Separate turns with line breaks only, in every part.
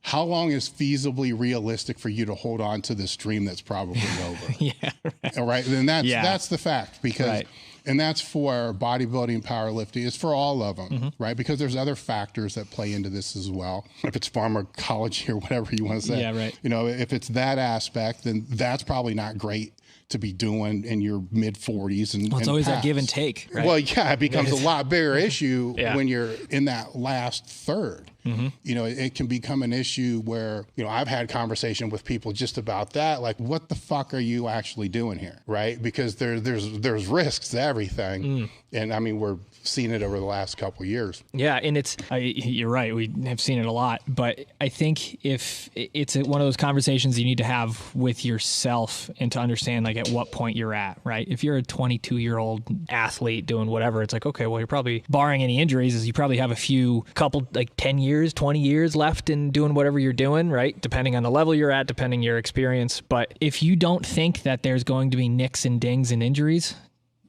how long is feasibly realistic for you to hold on to this dream that's probably over?
Yeah. Right.
All right. And that's the fact, because and that's for bodybuilding, powerlifting. It's for all of them, right? Because there's other factors that play into this as well. If it's pharmacology or whatever you want to say, you know, if it's that aspect, then that's probably not great to be doing in your mid 40s. And
it's always that give and take, right?
Well, yeah, it becomes a lot bigger issue when you're in that last third. You know, it can become an issue where, you know, I've had conversation with people just about that. Like, what the fuck are you actually doing here? Right? Because there's risks to everything. And I mean, we're seeing it over the last couple of years.
Yeah. And you're right. We have seen it a lot, but I think if it's one of those conversations you need to have with yourself and to understand like at what point you're at, right? If you're a 22-year-old athlete doing whatever, it's like, okay, well, you're probably barring any injuries is you probably have couple, like 10 years, 20 years left in doing whatever you're doing, right? Depending on the level you're at, depending your experience. But if you don't think that there's going to be nicks and dings and injuries,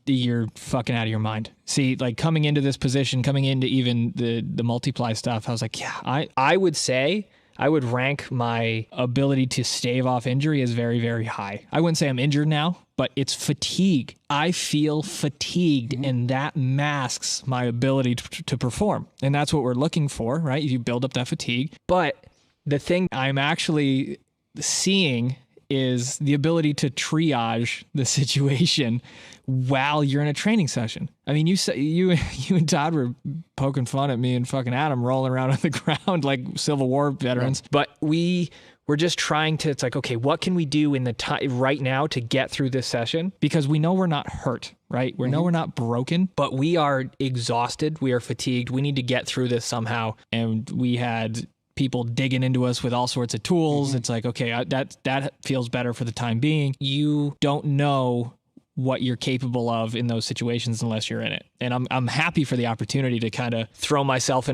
you're fucking out of your mind. See, like coming into this position, coming into even the multiply stuff, I was like, yeah, I would say I would rank my ability to stave off injury as very, very high. I wouldn't say I'm injured now, but it's fatigue. I feel fatigued, and that masks my ability to perform. And that's what we're looking for, right? You build up that fatigue. But the thing I'm actually seeing is the ability to triage the situation while you're in a training session. I mean, you and Todd were poking fun at me and fucking Adam rolling around on the ground like Civil War veterans, but we're just trying to, it's like, okay, what can we do in the time right now to get through this session? Because we know we're not hurt, right? We know we're not broken, but we are exhausted. We are fatigued. We need to get through this somehow. And we had people digging into us with all sorts of tools. It's like, okay, that feels better for the time being. You don't know what you're capable of in those situations unless you're in it. And I'm happy for the opportunity to kind of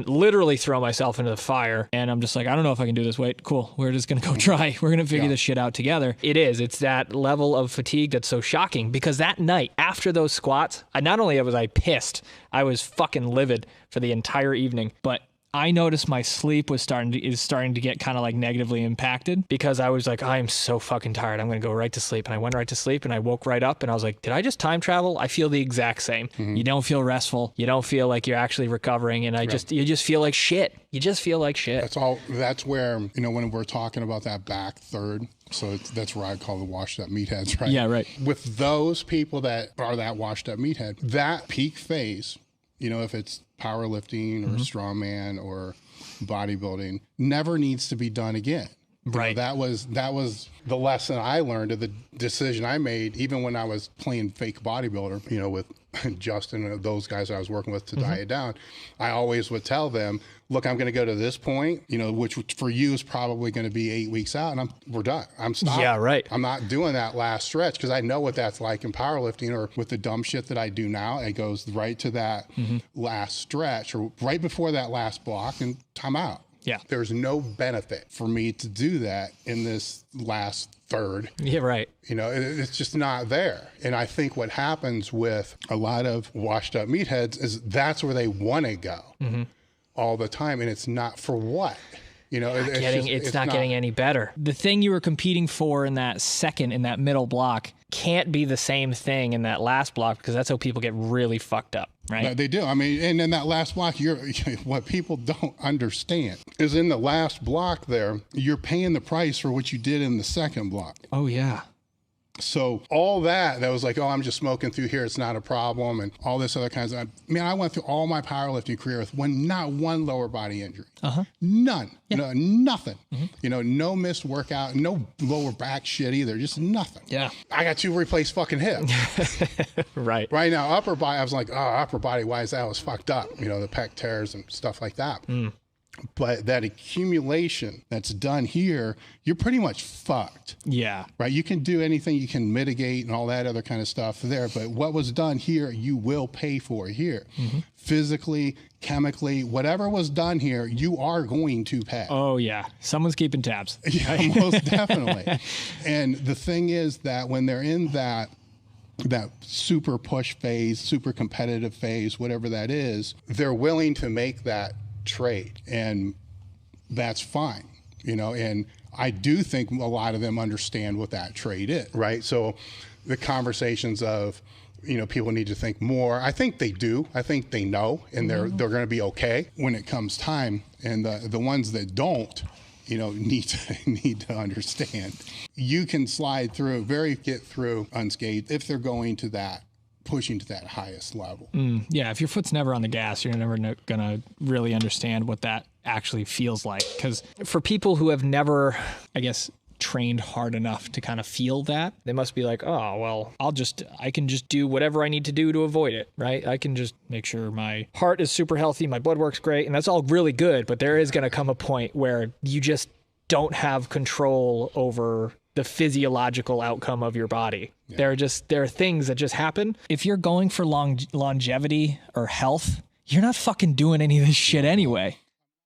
literally throw myself into the fire. And I'm just like, I don't know if I can do this. Wait, cool. We're just going to go try. We're going to figure this shit out together. It's that level of fatigue that's so shocking, because that night after those squats, not only was I pissed, I was fucking livid for the entire evening, but I noticed my sleep is starting to get kind of like negatively impacted, because I was like, I am so fucking tired. I'm going to go right to sleep. And I went right to sleep and I woke right up and I was like, did I just time travel? I feel the exact same. You don't feel restful. You don't feel like you're actually recovering. And you just feel like shit. You just feel like shit.
That's where, you know, when we're talking about that back third, so that's where I call the washed up meatheads, right?
Yeah, right.
With those people that are that washed up meathead, that peak phase, you know, if it's powerlifting or strongman or bodybuilding, never needs to be done again. Right. You know, that was the lesson I learned, of the decision I made, even when I was playing fake bodybuilder, you know, with Justin and those guys I was working with to diet down. I always would tell them, look, I'm going to go to this point, you know, which for you is probably going to be 8 weeks out, and we're done. I'm stopped.
Yeah, right.
I'm not doing that last stretch, because I know what that's like in powerlifting, or with the dumb shit that I do now. It goes right to that last stretch, or right before that last block, and I'm out.
Yeah.
There's no benefit for me to do that in this last third.
Yeah, right.
You know, it's just not there. And I think what happens with a lot of washed up meatheads is that's where they want to go all the time. And it's not for what? You know,
it's not getting any better. The thing you were competing for in that middle block can't be the same thing in that last block, because that's how people get really fucked up, right?
They do. I mean, and in that last block, what people don't understand is in the last block there, you're paying the price for what you did in the second block.
Oh, yeah.
So all that was like, oh, I'm just smoking through here, it's not a problem, and all this other kinds of, I went through all my powerlifting career with not one lower body injury. None. Yeah. No, nothing. You know, no missed workout, no lower back shit either, just nothing.
Yeah.
I got 2 replaced fucking hips.
Right.
Right now, upper body, I was like, oh, upper body wise, that was fucked up. You know, the pec tears and stuff like that. But that accumulation that's done here, you're pretty much fucked.
Yeah.
Right? You can do anything, you can mitigate and all that other kind of stuff there. But what was done here, you will pay for here. Physically, chemically, whatever was done here, you are going to pay.
Oh, yeah. Someone's keeping tabs.
Yeah, most definitely. And the thing is that when they're in that super push phase, super competitive phase, whatever that is, they're willing to make that trade, and that's fine. and I do think a lot of them understand what that trait is, right? So the conversations of, people need to think more. I think they do. I think they know, and they're going to be okay when it comes time. And the ones that don't, need to understand. You can slide through, get through unscathed if they're going to that, pushing to that highest level.
Yeah, if your foot's never on the gas, you're never going to really understand what that actually feels like. Because for people who have never, I guess, trained hard enough to kind of feel that, they must be like, oh, well, I can just do whatever I need to do to avoid it, right? I can just make sure my heart is super healthy, my blood works great, and that's all really good, but there is going to come a point where you just don't have control over the physiological outcome of your body. Yeah. There are things that just happen. If you're going for longevity or health, you're not fucking doing any of this shit anyway.